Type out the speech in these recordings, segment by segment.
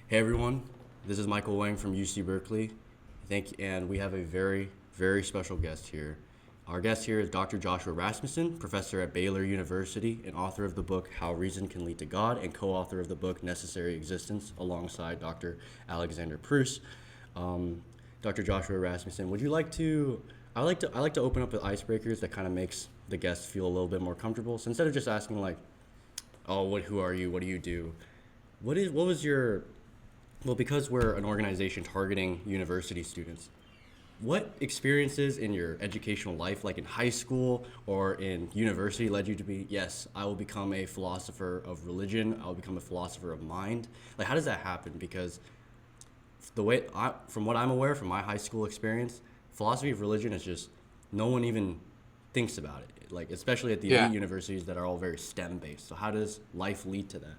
Hey everyone, this is Michael Wang from UC Berkeley. And we have a very, very special guest here. Our guest here is Dr. Joshua Rasmussen, professor at Baylor University and author of the book How Reason Can Lead to God, and co-author of the book Necessary Existence, alongside Dr. Alexander Preuss. Um, Dr. Joshua Rasmussen, would you like to? I like to open up with icebreakers that kind of makes the guest feel a little bit more comfortable. So instead of just asking like, "Oh, who are you? What do you do?" What was your well, because we're an organization targeting university students, what experiences in your educational life, like in high school or in university, led you to be, yes, I will become a philosopher of religion, I will become a philosopher of mind? Like, how does that happen? Because from what I'm aware from my high school experience, philosophy of religion is just no one even thinks about it. Like, especially at the elite Yeah, universities that are all very STEM based. So, how does life lead to that?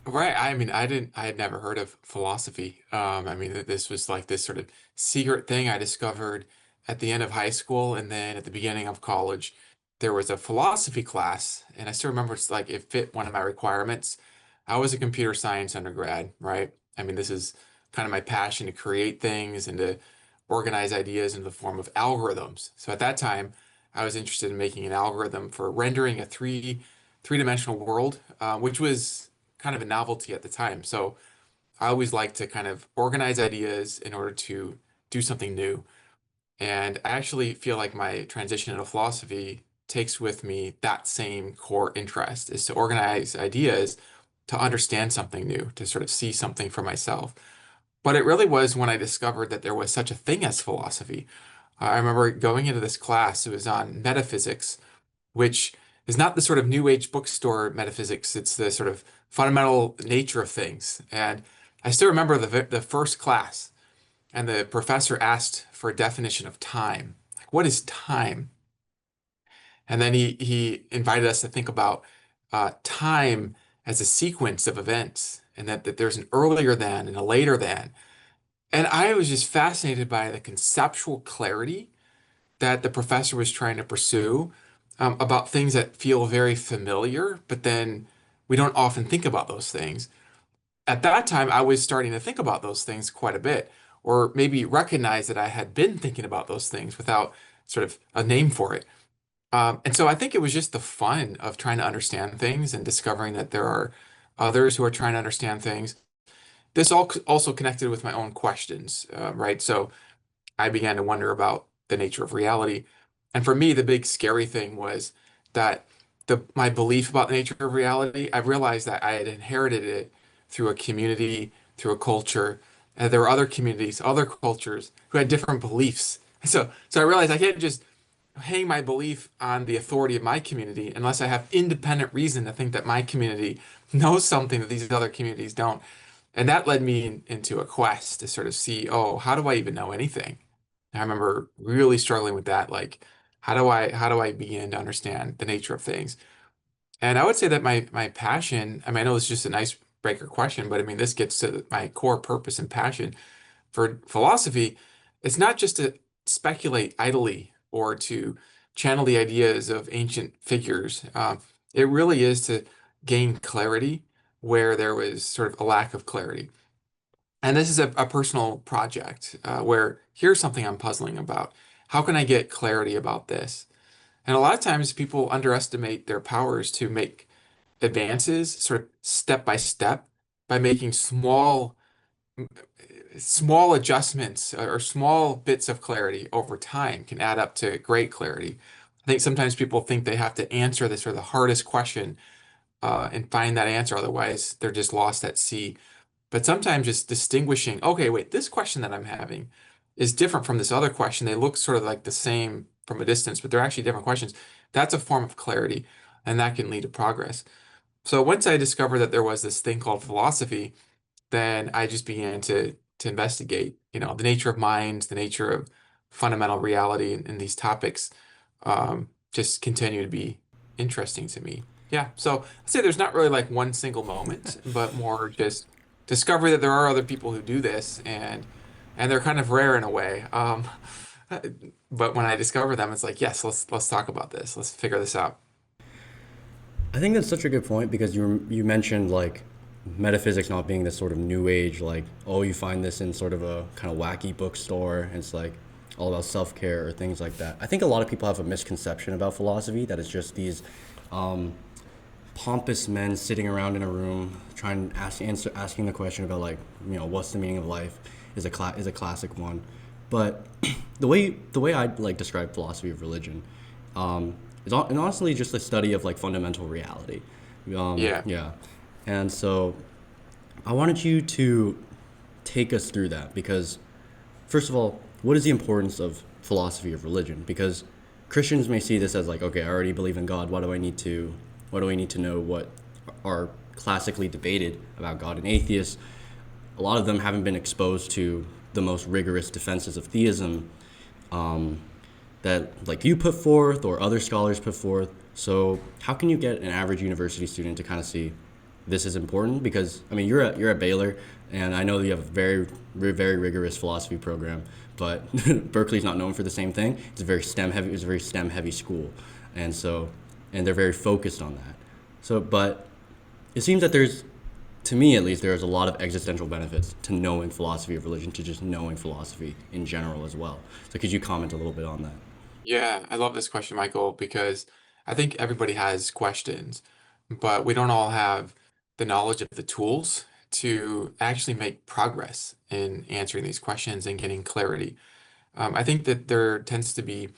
right. I had never heard of philosophy. This was like this sort of secret thing I discovered at the end of high school, and then at the beginning of college, there was a philosophy class, and I still remember it's like it fit one of my requirements. I was a computer science undergrad, right? This is kind of my passion to create things and to organize ideas in the form of algorithms. So at that time, I was interested in making an algorithm for rendering a three-dimensional world, which was kind of a novelty at the time. So I always like to kind of organize ideas in order to do something new. And I actually feel like my transition into philosophy takes with me that same core interest, is to organize ideas to understand something new, to sort of see something for myself. But it really was when I discovered that there was such a thing as philosophy. I remember going into this class, it was on metaphysics, which is not the sort of new age bookstore metaphysics. It's the sort of fundamental nature of things. And I still remember the first class, and the professor asked for a definition of time. Like, what is time? And then he invited us to think about time as a sequence of events, and that there's an earlier than and a later than. And I was just fascinated by the conceptual clarity that the professor was trying to pursue about things that feel very familiar, but then we don't often think about those things. At that time, I was starting to think about those things quite a bit, or maybe recognize that I had been thinking about those things without sort of a name for it. And so I think it was just the fun of trying to understand things and discovering that there are others who are trying to understand things. This all also connected with my own questions, right? So I began to wonder about the nature of reality. And for me, the big scary thing was that my belief about the nature of reality, I realized that I had inherited it through a community, through a culture, and there were other communities, other cultures who had different beliefs. So I realized I can't just hang my belief on the authority of my community unless I have independent reason to think that my community knows something that these other communities don't. And that led me into a quest to sort of see, oh, how do I even know anything? I remember really struggling with that. Like, how do I begin to understand the nature of things? And I would say that my passion, I know it's just an icebreaker question, but I mean this gets to my core purpose and passion for philosophy. It's not just to speculate idly or to channel the ideas of ancient figures. It really is to gain clarity where there was sort of a lack of clarity. And this is a personal project where here's something I'm puzzling about. How can I get clarity about this? And a lot of times people underestimate their powers to make advances sort of step by step by making small adjustments or small bits of clarity over time can add up to great clarity. I think sometimes people think they have to answer this or the hardest question and find that answer. Otherwise, they're just lost at sea. But sometimes just distinguishing, okay, wait, this question that I'm having is different from this other question. They look sort of like the same from a distance, but they're actually different questions. That's a form of clarity, and that can lead to progress. So once I discovered that there was this thing called philosophy, then I just began to investigate, the nature of mind, the nature of fundamental reality, and these topics just continue to be interesting to me. Yeah, so I'd say there's not really like one single moment, but more just discovery that there are other people who do this, and they're kind of rare in a way. But when I discover them, it's like, yes, let's talk about this. Let's figure this out. I think that's such a good point because you mentioned like metaphysics not being this sort of new age, like, oh, you find this in sort of a kind of wacky bookstore, and it's like all about self care or things like that. I think a lot of people have a misconception about philosophy that it's just these pompous men sitting around in a room trying to asking the question about, like, what's the meaning of life is a classic one. But the way I like describe philosophy of religion is honestly just a study of like fundamental reality. Yeah. Yeah, and so I wanted you to take us through that because, first of all, what is the importance of philosophy of religion? Because Christians may see this as like, okay, I already believe in God. Why do I need to know what are classically debated about God? And atheists, a lot of them haven't been exposed to the most rigorous defenses of theism that like you put forth or other scholars put forth. So how can you get an average university student to kind of see this is important? Because I mean, you're at Baylor, and I know you have a very rigorous philosophy program, but Berkeley's not known for the same thing. It's a very STEM heavy school, and so and they're very focused on that. So, but it seems that to me at least, there's a lot of existential benefits to knowing philosophy of religion, to just knowing philosophy in general as well. So could you comment a little bit on that? Yeah, I love this question, Michael, because I think everybody has questions, but we don't all have the knowledge of the tools to actually make progress in answering these questions and getting clarity. I think that there tends to be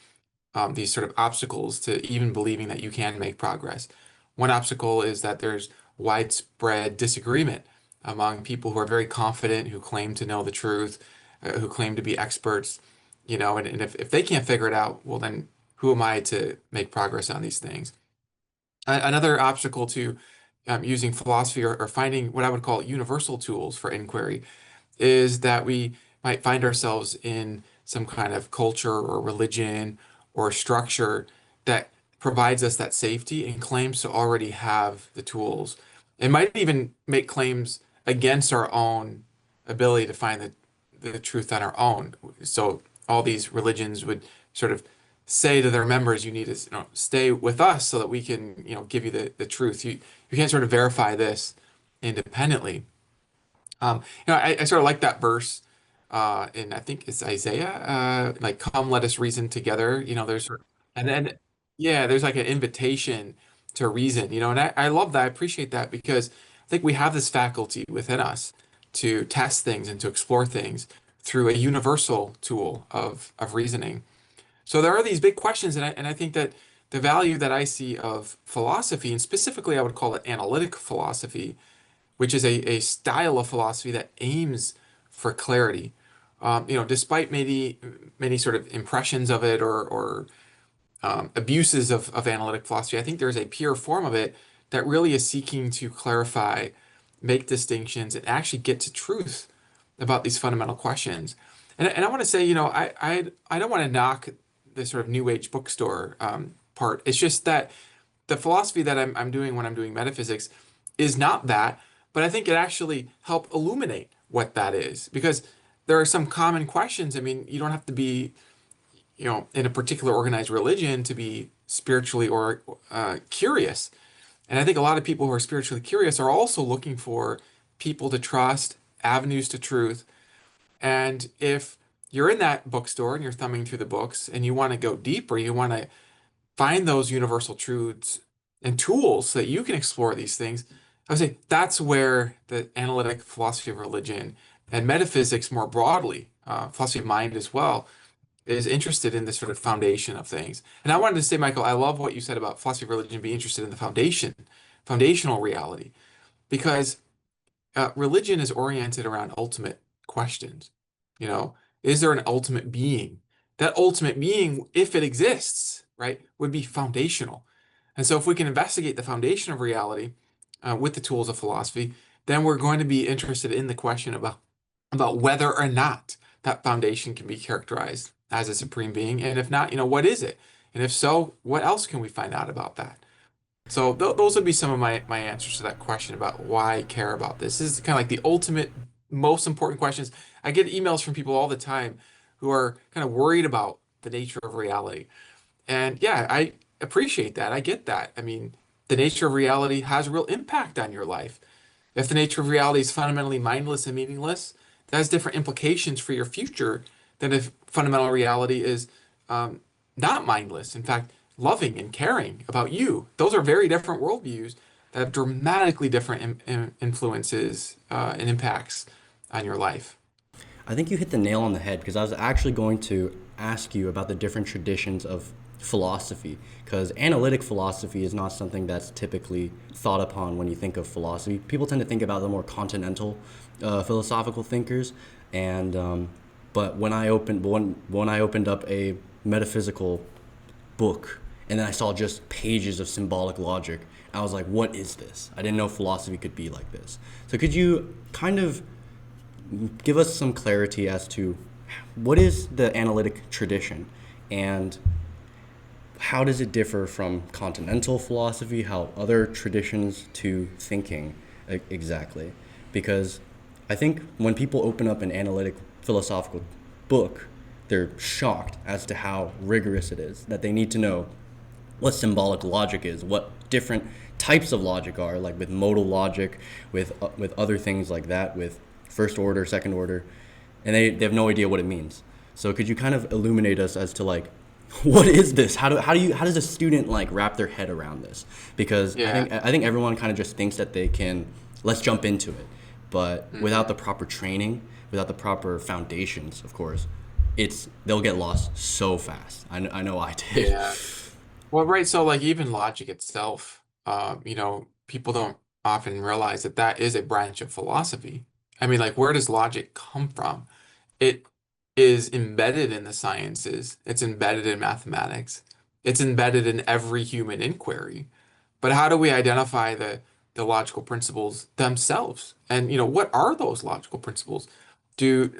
these sort of obstacles to even believing that you can make progress. One obstacle is that there's widespread disagreement among people who are very confident, who claim to know the truth, who claim to be experts, and if they can't figure it out, well, then who am I to make progress on these things? Another obstacle to using philosophy or finding what I would call universal tools for inquiry is that we might find ourselves in some kind of culture or religion or structure that provides us that safety and claims to already have the tools. It might even make claims against our own ability to find the truth on our own. So all these religions would sort of say to their members, you need to, stay with us so that we can, give you the truth. You can't sort of verify this independently. I sort of like that verse, and I think it's Isaiah, like, "Come, let us reason together." And then, yeah, there's like an invitation to reason, and I love that. I appreciate that because I think we have this faculty within us to test things and to explore things through a universal tool of reasoning. So there are these big questions, and I think that the value that I see of philosophy, and specifically I would call it analytic philosophy, which is a style of philosophy that aims for clarity. Despite maybe many sort of impressions of it or abuses of analytic philosophy, I think there's a pure form of it that really is seeking to clarify, make distinctions, and actually get to truth about these fundamental questions. And I want to say, I don't want to knock the sort of new age bookstore part. It's just that the philosophy that I'm doing when I'm doing metaphysics is not that, but I think it actually help illuminate what that is because there are some common questions. I mean, you don't have to be, in a particular organized religion to be spiritually or curious. And I think a lot of people who are spiritually curious are also looking for people to trust, avenues to truth. And if you're in that bookstore and you're thumbing through the books and you want to go deeper, you want to find those universal truths and tools so that you can explore these things. I would say that's where the analytic philosophy of religion and metaphysics more broadly, philosophy of mind as well, is interested in this sort of foundation of things. And I wanted to say, Michael, I love what you said about philosophy of religion being interested in the foundational reality, because religion is oriented around ultimate questions. Is there an ultimate being? That ultimate being, if it exists, right, would be foundational. And so, if we can investigate the foundation of reality with the tools of philosophy, then we're going to be interested in the question about whether or not that foundation can be characterized as a supreme being. And if not, what is it? And if so, what else can we find out about that? So those would be some of my answers to that question about why I care about this. This is kind of like the ultimate, most important questions. I get emails from people all the time who are kind of worried about the nature of reality. And yeah, I appreciate that. I get that. I mean, the nature of reality has real impact on your life. If the nature of reality is fundamentally mindless and meaningless, that has different implications for your future than if fundamental reality is um, not mindless. In fact, loving and caring about you. Those are very different worldviews that have dramatically different influences and impacts on your life. I think you hit the nail on the head because I was actually going to ask you about the different traditions of philosophy because analytic philosophy is not something that's typically thought upon when you think of philosophy. People tend to think about the more continental philosophical thinkers, and but when I opened up a metaphysical book and then I saw just pages of symbolic logic, I was like, what is this? I didn't know philosophy could be like this. So could you kind of give us some clarity as to what is the analytic tradition and how does it differ from continental philosophy, how other traditions to thinking exactly? Because I think when people open up an analytic philosophical book, they're shocked as to how rigorous it is, that they need to know what symbolic logic is, what different types of logic are, like with modal logic, with other things like that, with first order, second order, and they have no idea what it means. So could you kind of illuminate us as to like what is this? How does a student like wrap their head around this? Because Yeah. I think everyone kind of just thinks that they can let's jump into it, but Mhm. without the proper training, without the proper foundations, of course, they'll get lost so fast. I know I did. Yeah. Well, right. So, like, even logic itself, people don't often realize that that is a branch of philosophy. I mean, like, where does logic come from? It is embedded in the sciences, it's embedded in mathematics, it's embedded in every human inquiry. But how do we identify the logical principles themselves? And what are those logical principles? Do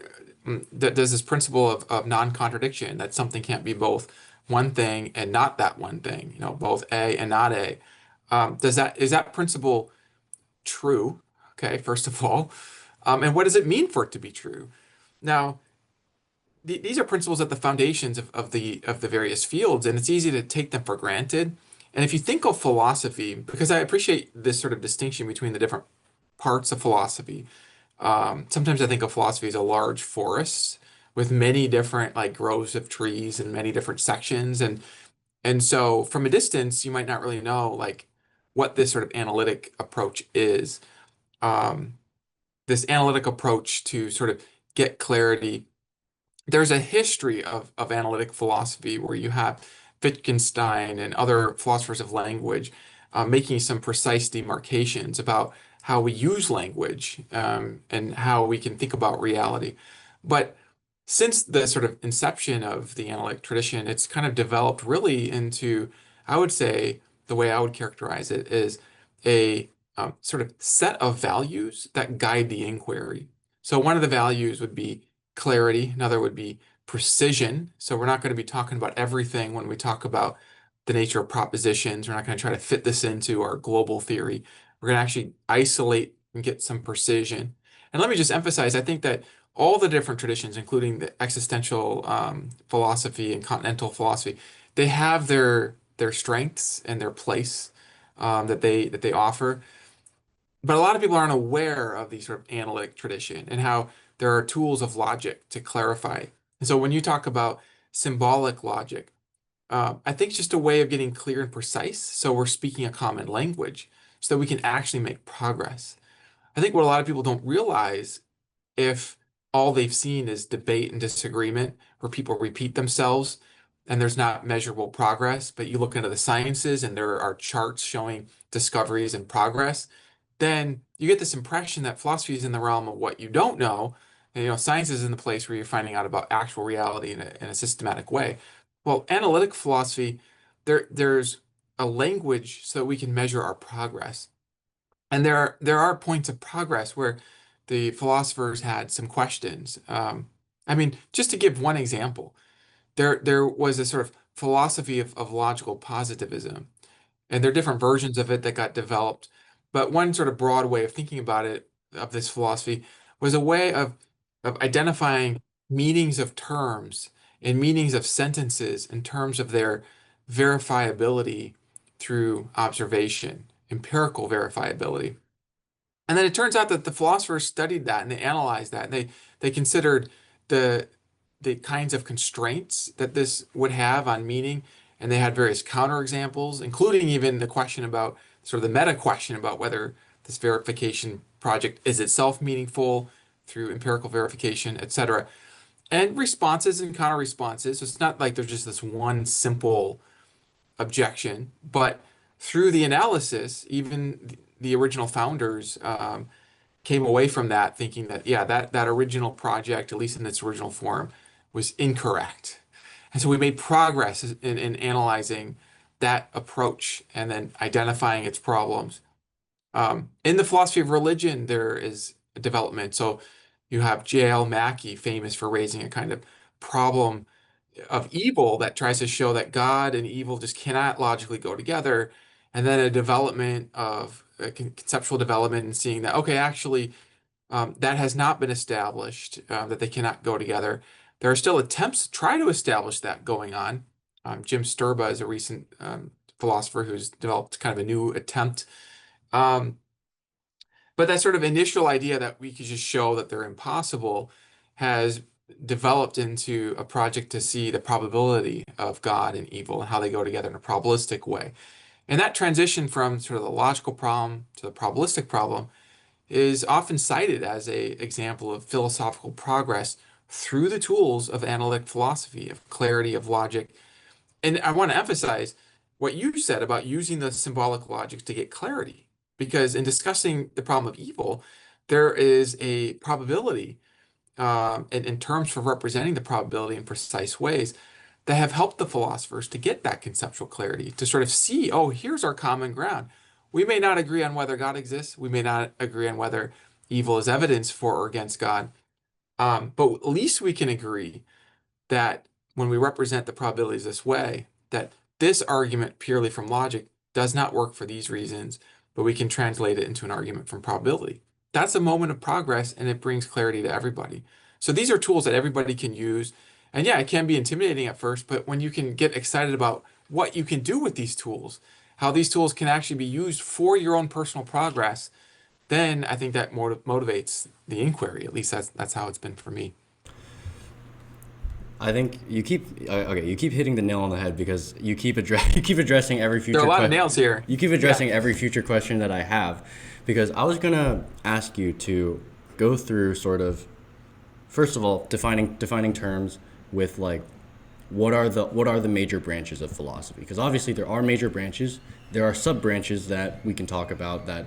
does this principle of non-contradiction, that something can't be both one thing and not that one thing, both A and not A, is that principle true? Okay, first of all, and what does it mean for it to be true? Now, these are principles at the foundations of the various fields, and it's easy to take them for granted. And if you think of philosophy, because I appreciate this sort of distinction between the different parts of philosophy. Sometimes I think of philosophy as a large forest with many different like groves of trees and many different sections, and so from a distance you might not really know like what this sort of analytic approach is. Um, this analytic approach to sort of get clarity, there's a history of analytic philosophy where you have Wittgenstein and other philosophers of language making some precise demarcations about how we use language and how we can think about reality. But since the sort of inception of the analytic tradition, it's kind of developed really into, I would say, the way I would characterize it is a sort of set of values that guide the inquiry. So one of the values would be clarity. Another would be precision. So we're not going to be talking about everything when we talk about the nature of propositions. We're not going to try to fit this into our global theory. We're going to actually isolate and get some precision. And let me just emphasize, I think that all the different traditions, including the existential philosophy and continental philosophy, they have their strengths and their place that they offer. But a lot of people aren't aware of the sort of analytic tradition and how there are tools of logic to clarify. And so when you talk about symbolic logic, I think it's just a way of getting clear and precise. So we're speaking a common language so that we can actually make progress. I think what a lot of people don't realize, if all they've seen is debate and disagreement where people repeat themselves and there's not measurable progress, but you look into the sciences and there are charts showing discoveries and progress, then you get this impression that philosophy is in the realm of what you don't know. And, science is in the place where you're finding out about actual reality in a systematic way. Well, analytic philosophy, there's a language so that we can measure our progress. And there are points of progress where the philosophers had some questions. I mean, just to give one example, there was a sort of philosophy of logical positivism, and there are different versions of it that got developed. But one sort of broad way of thinking about it, of this philosophy, was a way of identifying meanings of terms and meanings of sentences in terms of their verifiability through observation, empirical verifiability. And then it turns out that the philosophers studied that and they analyzed that. And they considered the the kinds of constraints that this would have on meaning. And they had various counterexamples, including even the question about sort of the meta question about whether this verification project is itself meaningful through empirical verification, etc. And responses and counter responses. So it's not like there's just this one simple objection, but through the analysis, even the original founders came away from that thinking that, yeah, that original project, at least in its original form, was incorrect. And so we made progress in analyzing that approach and then identifying its problems. In the philosophy of religion, there is a development. So you have J.L. Mackie, famous for raising a kind of problem of evil that tries to show that God and evil just cannot logically go together. And then a development of a conceptual development and seeing that, okay, actually, that has not been established, that they cannot go together. There are still attempts to try to establish that going on. Jim Sturba is a recent philosopher who's developed kind of a new attempt. Um, but that sort of initial idea that we could just show that they're impossible has developed into a project to see the probability of God and evil and how they go together in a probabilistic way. And that transition from sort of the logical problem to the probabilistic problem is often cited as a example of philosophical progress through the tools of analytic philosophy, of clarity, of logic. And I want to emphasize what you said about using the symbolic logic to get clarity, because in discussing the problem of evil, there is a probability in terms for representing the probability in precise ways that have helped the philosophers to get that conceptual clarity, to sort of see, oh, here's our common ground. We may not agree on whether God exists. We may not agree on whether evil is evidence for or against God. But at least we can agree that when we represent the probabilities this way, that this argument purely from logic does not work for these reasons, but we can translate it into an argument from probability. That's a moment of progress and it brings clarity to everybody. So these are tools that everybody can use. And yeah, it can be intimidating at first, but when you can get excited about what you can do with these tools, how these tools can actually be used for your own personal progress, then I think that motivates the inquiry. At least that's how it's been for me. I think you keep okay. You keep hitting the nail on the head because you keep addressing every There are a future lot of nails here. you keep Yeah. addressing every future question that I have, because I was gonna ask you to go through sort of, first of all, defining terms with like what are the major branches of philosophy, because obviously there are major branches, there are sub branches that we can talk about that,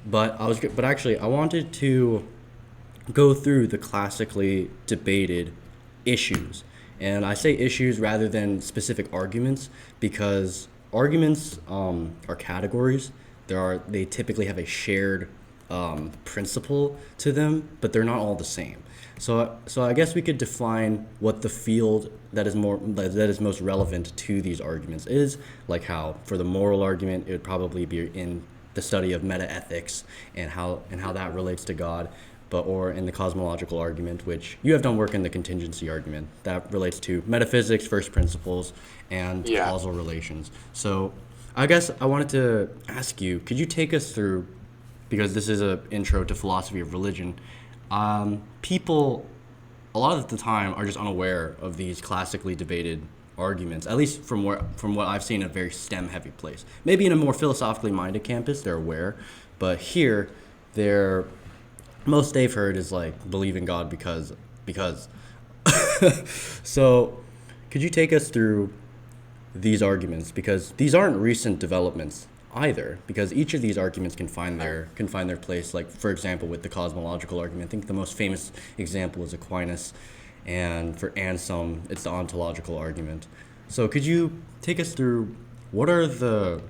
but actually I wanted to go through the classically debated issues. And I say issues rather than specific arguments because arguments are categories. They typically have a shared principle to them, but they're not all the same. So I guess we could define what the field that is most relevant to these arguments is, like how for the moral argument it would probably be in the study of metaethics and how that relates to God, but or in the cosmological argument, which you have done work in the contingency argument that relates to metaphysics, first principles, and Yeah. causal relations. So I guess I wanted to ask you, could you take us through, because this is an intro to philosophy of religion, people a lot of the time are just unaware of these classically debated arguments, at least from what I've seen in a very STEM heavy place. Maybe in a more philosophically minded campus, they're aware, but here, they're most they've heard is like believe in God because. So, could you take us through these arguments, because these aren't recent developments either, because each of these arguments can find their place, like for example with the cosmological argument. I think the most famous example is Aquinas, and for Anselm it's the ontological argument. So could you take us through what are the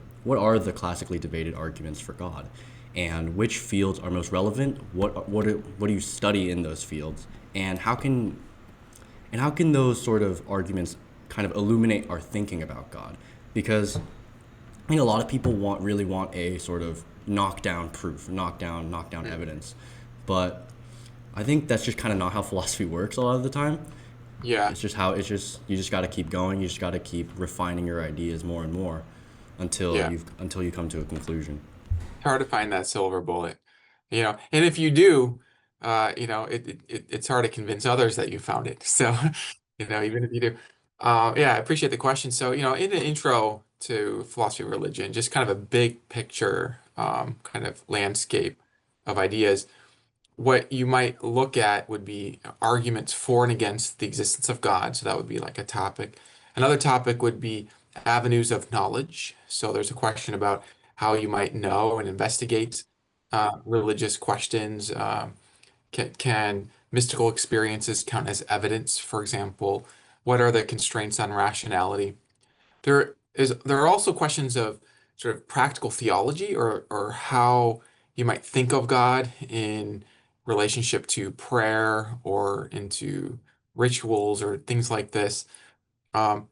classically debated arguments for God, and which fields are most relevant, what do you study in those fields, and how can those sort of arguments kind of illuminate our thinking about God? Because I think a lot of people really want a sort of knockdown proof, knockdown evidence, but I think that's just kind of not how philosophy works a lot of the time. Yeah. You just got to keep going. You just got to keep refining your ideas more and more Yeah. until you come to a conclusion. Hard to find that silver bullet. And if you do, it's hard to convince others that you found it. So, even if you do. Yeah, I appreciate the question. So, in the intro to philosophy of religion, just kind of a big picture, kind of landscape of ideas. What you might look at would be arguments for and against the existence of God. So that would be like a topic. Another topic would be avenues of knowledge. So there's a question about how you might know and investigate religious questions. Can mystical experiences count as evidence, for example? What are the constraints on rationality? There are also questions of sort of practical theology or how you might think of God in relationship to prayer or into rituals or things like this. Um,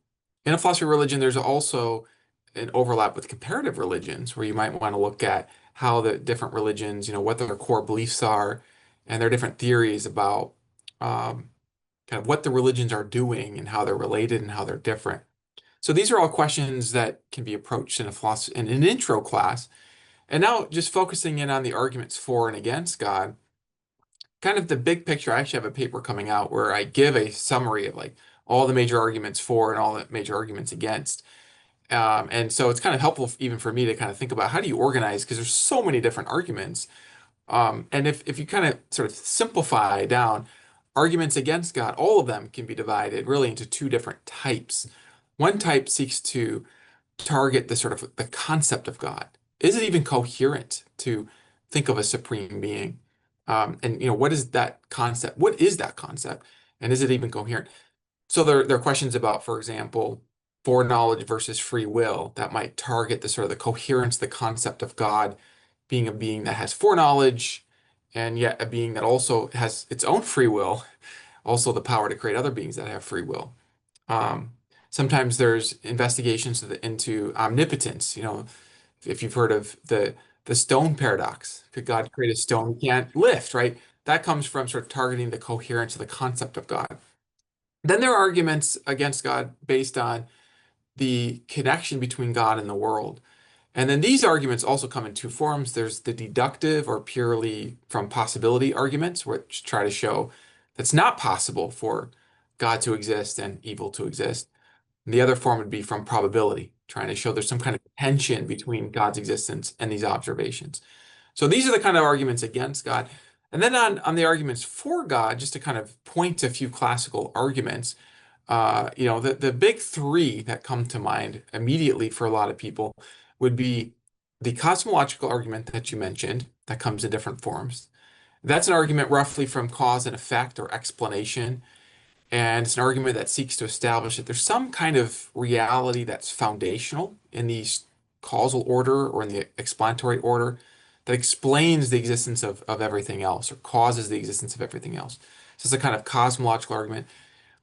in a philosophy of religion, there's also an overlap with comparative religions where you might want to look at how the different religions, what their core beliefs are, and their different theories about um, kind of what the religions are doing and how they're related and how they're different. So these are all questions that can be approached in a philosophy in an intro class. And now just focusing in on the arguments for and against God, kind of the big picture. I actually have a paper coming out where I give a summary of like all the major arguments for and all the major arguments against. And so it's kind of helpful even for me to kind of think about how do you organize because there's so many different arguments. And if you kind of sort of simplify down arguments against God, all of them can be divided really into two different types. One type seeks to target the sort of the concept of God. Is it even coherent to think of a supreme being? And what is that concept? What is that concept? And is it even coherent? So there are questions about, for example, foreknowledge versus free will that might target the sort of the coherence, the concept of God being a being that has foreknowledge and yet a being that also has its own free will, also the power to create other beings that have free will. Um, Sometimes there's investigations into omnipotence. If you've heard of the stone paradox, could God create a stone we can't lift, right? That comes from sort of targeting the coherence of the concept of God. Then there are arguments against God based on the connection between God and the world. And then these arguments also come in two forms. There's the deductive or purely from possibility arguments, which try to show that's not possible for God to exist and evil to exist. And the other form would be from probability, trying to show there's some kind of tension between God's existence and these observations. So these are the kind of arguments against God. And then on the arguments for God, just to kind of point to a few classical arguments, the big three that come to mind immediately for a lot of people would be the cosmological argument that you mentioned that comes in different forms. That's an argument roughly from cause and effect or explanation. And it's an argument that seeks to establish that there's some kind of reality that's foundational in the causal order or in the explanatory order that explains the existence of everything else or causes the existence of everything else. So it's a kind of cosmological argument.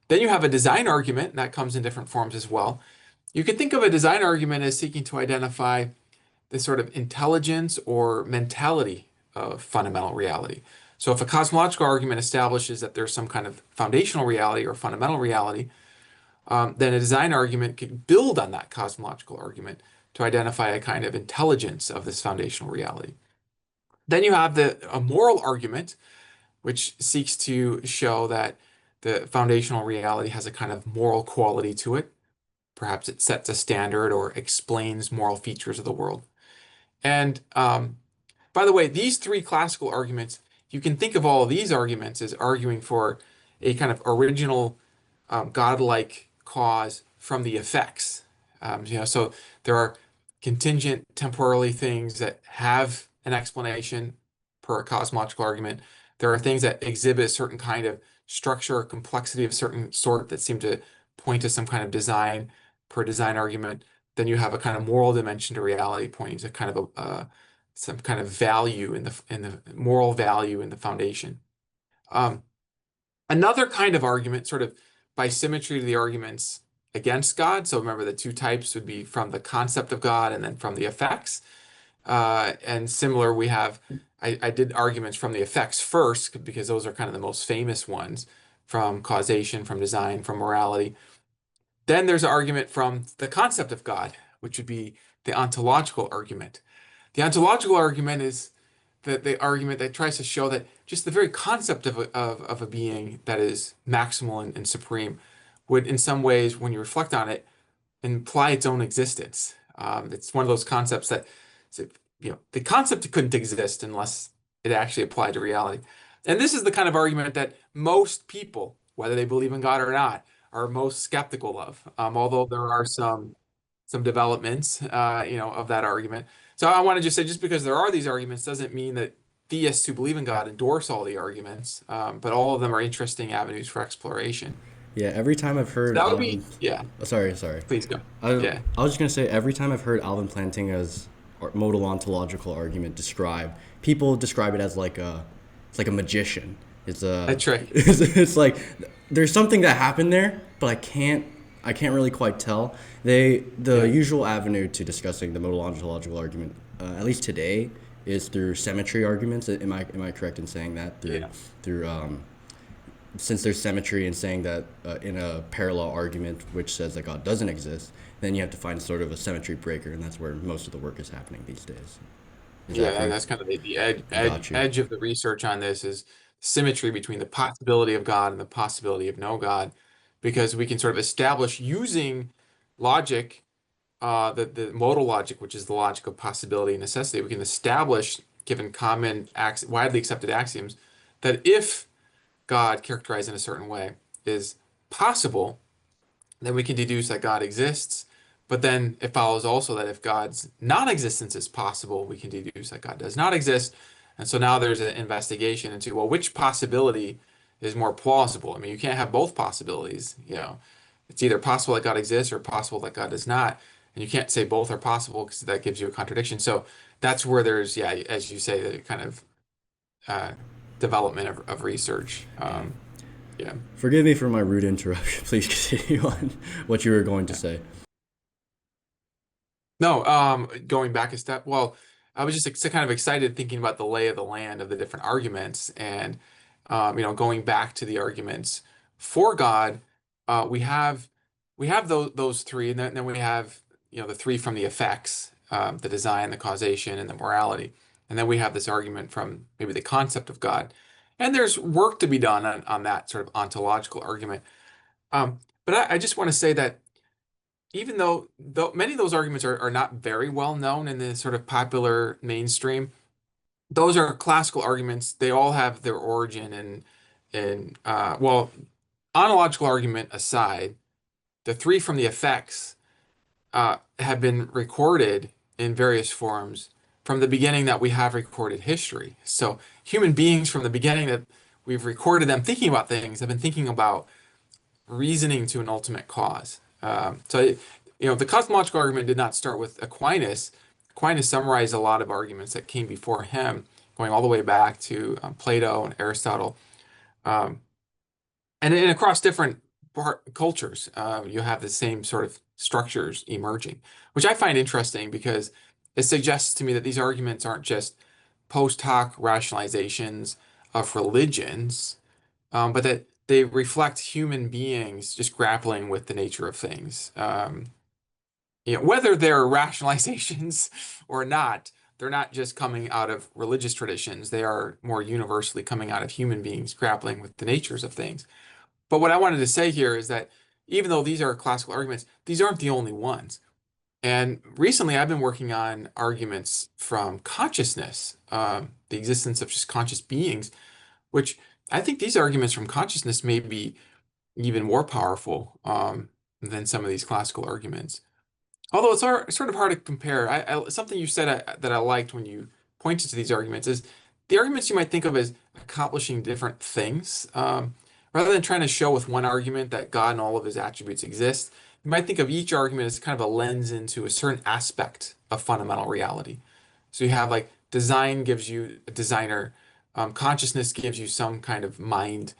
Then you have a design argument, and that comes in different forms as well. You could think of a design argument as seeking to identify the sort of intelligence or mentality of fundamental reality. So if a cosmological argument establishes that there's some kind of foundational reality or fundamental reality, then a design argument could build on that cosmological argument to identify a kind of intelligence of this foundational reality. Then you have a moral argument, which seeks to show that the foundational reality has a kind of moral quality to it. Perhaps it sets a standard or explains moral features of the world. And by the way, these three classical arguments, you can think of all of these arguments as arguing for a kind of original godlike cause from the effects. So there are contingent temporally things that have an explanation per a cosmological argument. There are things that exhibit a certain kind of structure or complexity of a certain sort that seem to point to some kind of design per design argument. Then you have a kind of moral dimension to reality, pointing to kind of some kind of value in the moral value in the foundation. Um, Another kind of argument, sort of by symmetry to the arguments against God. So remember, the two types would be from the concept of God and then from the effects. And similar, I did arguments from the effects first because those are kind of the most famous ones from causation, from design, from morality. Then there's an argument from the concept of God, which would be the ontological argument. The ontological argument is the argument that tries to show that just the very concept of a being that is maximal and supreme would, in some ways, when you reflect on it, imply its own existence. It's one of those concepts that, so, the concept couldn't exist unless it actually applied to reality. And this is the kind of argument that most people, whether they believe in God or not, are most skeptical of. Although there are some developments, of that argument. So I want to just say, just because there are these arguments doesn't mean that theists who believe in God endorse all the arguments, but all of them are interesting avenues for exploration. Yeah, every time I've So heard that would Alvin, be, yeah, sorry. please go. I, Yeah. I was just gonna say every time I've heard Alvin Plantinga's modal ontological argument described, people describe it as it's like a magician. It's a, That's right. it's like there's something that happened there, but I can't really quite tell. The Yeah. usual avenue to discussing the modal ontological argument, at least today, is through symmetry arguments. Am I correct in saying that Yeah. through since there's symmetry in saying that in a parallel argument which says that God doesn't exist, then you have to find sort of a symmetry breaker, and that's where most of the work is happening these days. Is Yeah, that correct? that's kind of the edge, Got you. edge of the research on this is symmetry between the possibility of God and the possibility of no God, because we can sort of establish using logic, the modal logic, which is the logic of possibility and necessity, we can establish, given widely accepted axioms, that if God, characterized in a certain way, is possible, then we can deduce that God exists. But then it follows also that if God's non-existence is possible, we can deduce that God does not exist. And so now there's an investigation into, well, which possibility is more plausible? I mean, you can't have both possibilities, It's either possible that God exists or possible that God does not. And you can't say both are possible because that gives you a contradiction. So that's where there's, yeah, as you say, the kind of uh, development of research. Yeah. Yeah. Forgive me for my rude interruption. Please continue on what you were going to say. No, going back a step, well, I was just kind of excited thinking about the lay of the land of the different arguments and, going back to the arguments for God, we have those three, and then we have, the three from the effects, the design, the causation, and the morality. And then we have this argument from maybe the concept of God. And there's work to be done on that sort of ontological argument. But I just want to say that even though many of those arguments are not very well known in the sort of popular mainstream, those are classical arguments. They all have their origin well, ontological argument aside, the three from the effects have been recorded in various forms from the beginning that we have recorded history. So human beings from the beginning that we've recorded them thinking about things have been thinking about reasoning to an ultimate cause. The cosmological argument did not start with Aquinas. Aquinas summarized a lot of arguments that came before him, going all the way back to Plato and Aristotle. Um, and across different cultures, you have the same sort of structures emerging, which I find interesting because it suggests to me that these arguments aren't just post hoc rationalizations of religions, but that they reflect human beings just grappling with the nature of things. Whether they're rationalizations or not, they're not just coming out of religious traditions. They are more universally coming out of human beings grappling with the natures of things. But what I wanted to say here is that even though these are classical arguments, these aren't the only ones. And recently, I've been working on arguments from consciousness, the existence of just conscious beings, which I think these arguments from consciousness may be even more powerful than some of these classical arguments. Although sort of hard to compare. Something you said that I liked when you pointed to these arguments is the arguments you might think of as accomplishing different things. Rather than trying to show with one argument that God and all of his attributes exist, you might think of each argument as kind of a lens into a certain aspect of fundamental reality. So you have like design gives you a designer, consciousness gives you some kind of mind.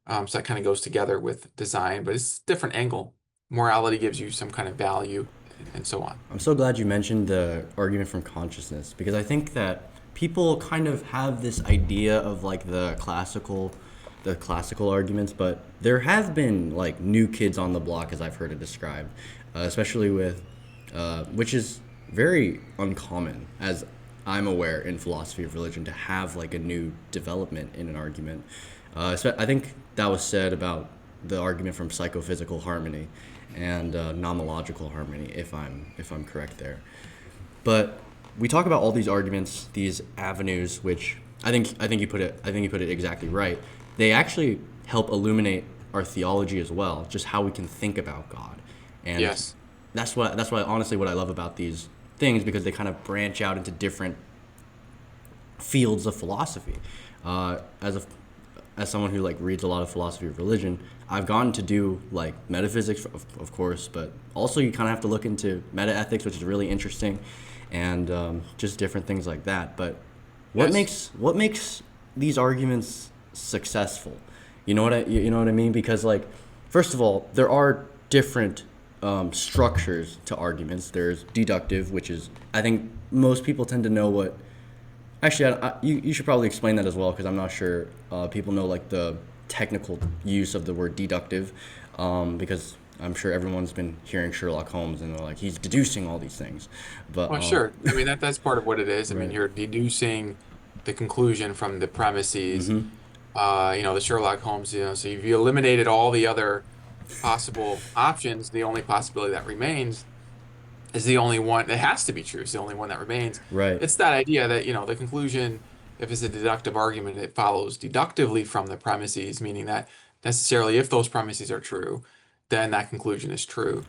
So that kind of goes together with design, but it's a different angle. Morality gives you some kind of value and so on. I'm so glad you mentioned the argument from consciousness because I think that people kind of have this idea of like the classical arguments, but there have been like new kids on the block as I've heard it described, especially with which is very uncommon as I'm aware in philosophy of religion to have like a new development in an argument. I think that was said about the argument from psychophysical harmony and nomological harmony, if I'm correct there. But we talk about all these arguments, these avenues, which I think you put it exactly right. They actually help illuminate our theology as well, just how we can think about God, and Yes. that's why honestly what I love about these things, because they kind of branch out into different fields of philosophy. As someone who like reads a lot of philosophy of religion, I've gotten to do like metaphysics, of course, but also you kind of have to look into meta ethics, which is really interesting, and just different things like that. But Yes. what makes these arguments successful? You know what I mean? Because like, first of all, there are different structures to arguments. There's deductive, which is, I think most people tend to know what. Actually, you should probably explain that as well, because I'm not sure people know like the technical use of the word deductive, because I'm sure everyone's been hearing Sherlock Holmes and they're like, he's deducing all these things. But Well, sure. I mean, that's part of what it is. I mean, right. you're deducing the conclusion from the premises. The Sherlock Holmes, so if you eliminated all the other possible options, the only possibility that remains is the only one that has to be true. It's the only one that remains. Right. It's that idea that, the conclusion, if it's a deductive argument, it follows deductively from the premises, meaning that necessarily if those premises are true, then that conclusion is true.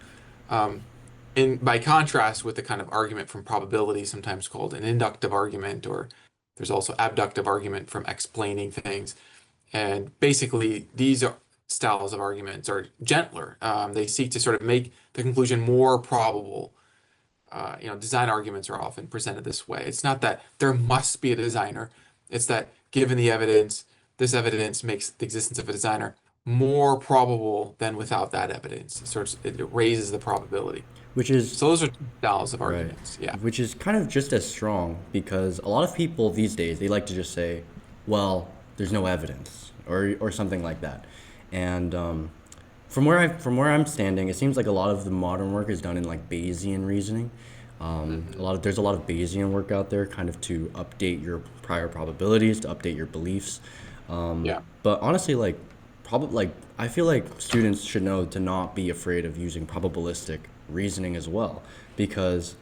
Um, by contrast with the kind of argument from probability, sometimes called an inductive argument, or there's also abductive argument from explaining things. And basically, styles of arguments are gentler. They seek to sort of make the conclusion more probable. Design arguments are often presented this way. It's not that there must be a designer. It's that given the evidence, this evidence makes the existence of a designer more probable than without that evidence. It raises the probability. Which is So those are two styles of right. arguments. Yeah. Which is kind of just as strong, because a lot of people these days they like to just say, "Well, there's no evidence," or something like that. And from where I'm standing, it seems like a lot of the modern work is done in like Bayesian reasoning. Hmm. There's a lot of Bayesian work out there, kind of to update your prior probabilities, to update your beliefs. Yeah. But honestly, I feel like students should know to not be afraid of using probabilistic reasoning as well, because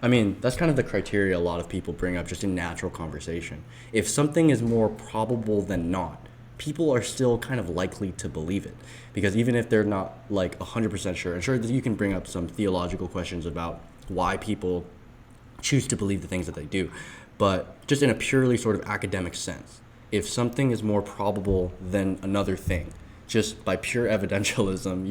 I mean, that's kind of the criteria a lot of people bring up just in natural conversation. If something is more probable than not, people are still kind of likely to believe it, because even if they're not like 100% sure, and sure that you can bring up some theological questions about why people choose to believe the things that they do, but just in a purely sort of academic sense, if something is more probable than another thing, just by pure evidentialism,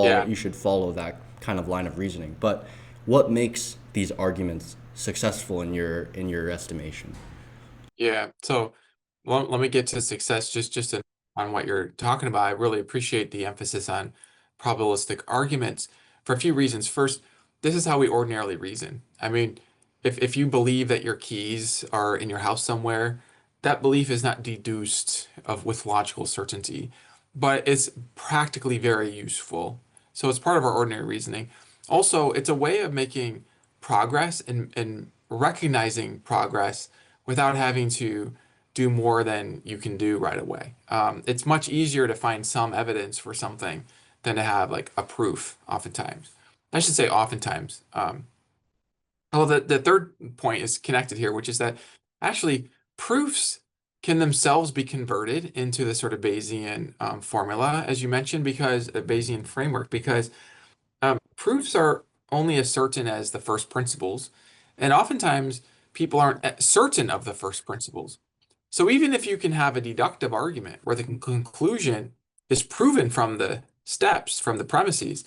Yeah. you should follow that kind of line of reasoning. But what makes these arguments successful in your estimation? Yeah. So let me get to success on what you're talking about. I really appreciate the emphasis on probabilistic arguments for a few reasons. First, this is how we ordinarily reason. I mean, if you believe that your keys are in your house somewhere, that belief is not deduced of with logical certainty, but it's practically very useful. So it's part of our ordinary reasoning. Also, it's a way of making progress and recognizing progress without having to do more than you can do right away. It's much easier to find some evidence for something than to have like a proof, oftentimes. I should say oftentimes. The third point is connected here, which is that actually proofs can themselves be converted into the sort of Bayesian formula, as you mentioned, because a Bayesian framework, because proofs are only as certain as the first principles, and oftentimes people aren't certain of the first principles. So even if you can have a deductive argument where the conclusion is proven from the steps, from the premises,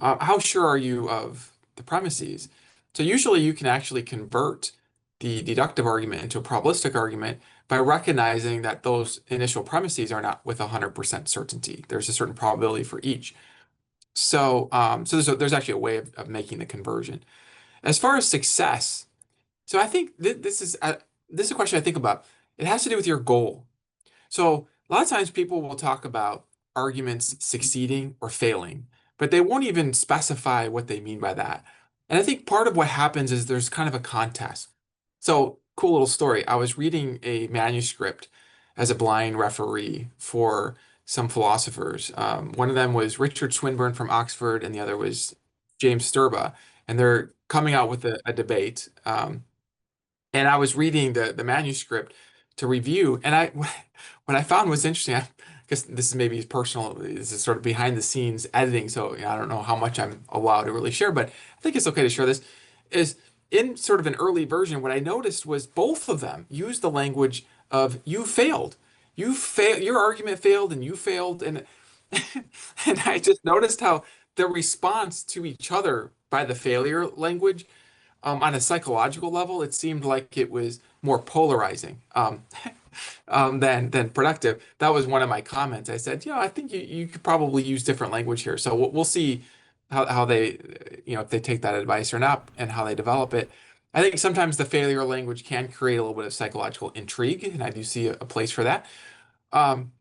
how sure are you of the premises? So usually you can actually convert the deductive argument into a probabilistic argument by recognizing that those initial premises are not with 100% certainty. There's a certain probability for each. So there's actually a way of making the conversion. As far as success, so I think this is a question I think about. It has to do with your goal. So a lot of times people will talk about arguments succeeding or failing, but they won't even specify what they mean by that. And I think part of what happens is there's kind of a contest. So cool little story. I was reading a manuscript as a blind referee for some philosophers. One of them was Richard Swinburne from Oxford, and the other was James Sturba, and they're coming out with a debate. And I was reading the manuscript to review, and I what I found was interesting. I guess this is maybe personal. This is sort of behind the scenes editing, so I don't know how much I'm allowed to really share, but I think it's okay to share this. Is in sort of an early version, what I noticed was both of them used the language of "you failed." You failed, your argument failed, and you failed, and and I just noticed how the response to each other by the failure language, on a psychological level, it seemed like it was more polarizing, than productive. That was one of my comments. I said, I think you could probably use different language here. So we'll see how they, if they take that advice or not, and how they develop it. I think sometimes the failure language can create a little bit of psychological intrigue, and I do see a place for that. Um,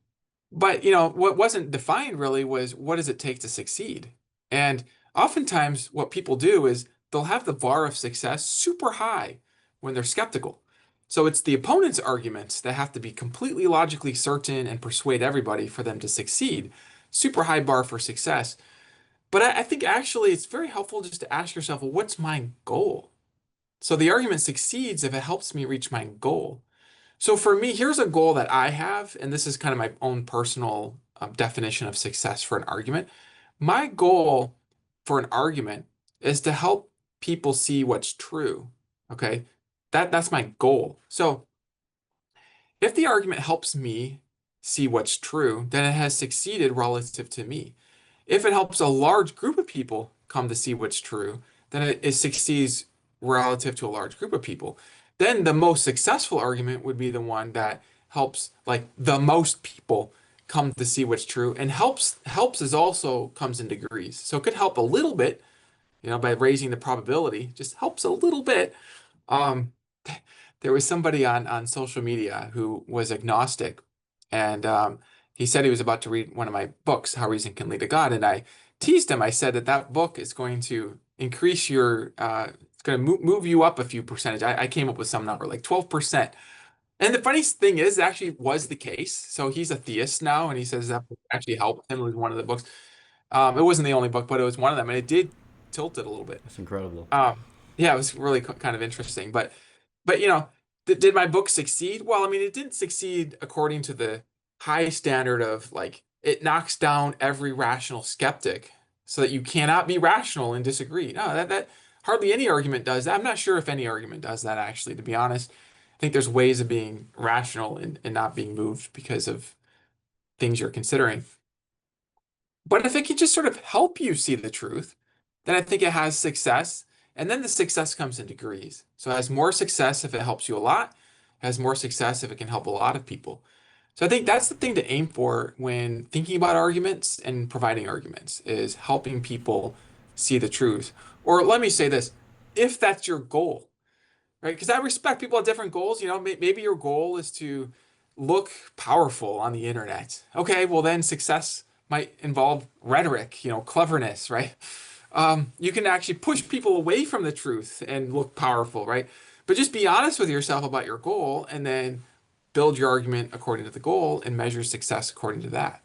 but what wasn't defined really was, what does it take to succeed? And oftentimes what people do is they'll have the bar of success super high when they're skeptical. So it's the opponent's arguments that have to be completely logically certain and persuade everybody for them to succeed. Super high bar for success. But I think actually it's very helpful just to ask yourself, well, what's my goal? So the argument succeeds if it helps me reach my goal. So for me, here's a goal that I have, and this is kind of my own personal definition of success for an argument. My goal for an argument is to help people see what's true. Okay, that's my goal. So if the argument helps me see what's true, then it has succeeded relative to me. If it helps a large group of people come to see what's true, then it succeeds relative to a large group of people. Then the most successful argument would be the one that helps like the most people come to see what's true, and helps is also comes in degrees. So it could help a little bit, by raising the probability, just helps a little bit. Um, there was somebody on social media who was agnostic, and he said he was about to read one of my books, How Reason Can Lead to God, and I teased him. I said that book is going to increase your, it's going to move you up a few percentage. I came up with some number like 12%. And the funniest thing is, it actually was the case. So he's a theist now, and he says that book actually helped him. It was one of the books. It wasn't the only book, but it was one of them, and it did tilt it a little bit. That's incredible. Yeah, it was really kind of interesting. But did my book succeed? Well, I mean, it didn't succeed according to the high standard of like it knocks down every rational skeptic, so that you cannot be rational and disagree. No, that hardly any argument does that. I'm not sure if any argument does that, actually, to be honest. I think there's ways of being rational and not being moved because of things you're considering. But if it can just sort of help you see the truth, then I think it has success. And then the success comes in degrees. So it has more success if it helps you a lot, it has more success if it can help a lot of people. So I think that's the thing to aim for when thinking about arguments and providing arguments, is helping people see the truth. Or let me say this, if that's your goal, right? Because I respect people have different goals. Maybe your goal is to look powerful on the internet. Okay, well then success might involve rhetoric, cleverness, right? You can actually push people away from the truth and look powerful, right? But just be honest with yourself about your goal, and then build your argument according to the goal and measure success according to that.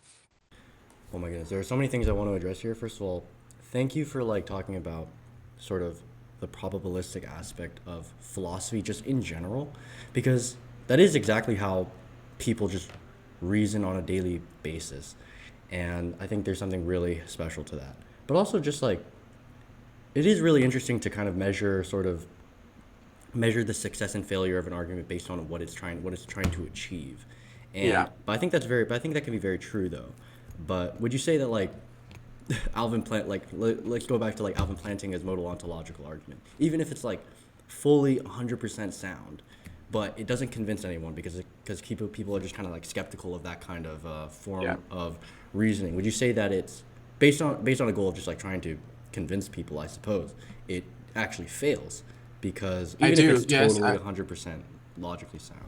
Oh my goodness, there are so many things I want to address here. First of all, thank you for like talking about sort of the probabilistic aspect of philosophy just in general, because that is exactly how people just reason on a daily basis. And I think there's something really special to that. But also just like it is really interesting to kind of measure the success and failure of an argument based on what it's trying to achieve. And Yeah, but I think that can be very true though. But would you say that like Alvin Plant like let's go back to like Alvin Plantinga's modal ontological argument, even if it's like fully 100% sound, but it doesn't convince anyone because people are just kind of like skeptical of that kind of yeah. form of reasoning. Would you say that it's based on a goal of just like trying to convince people? I suppose it actually fails because I even if do. it's Yes. totally 100% logically sound.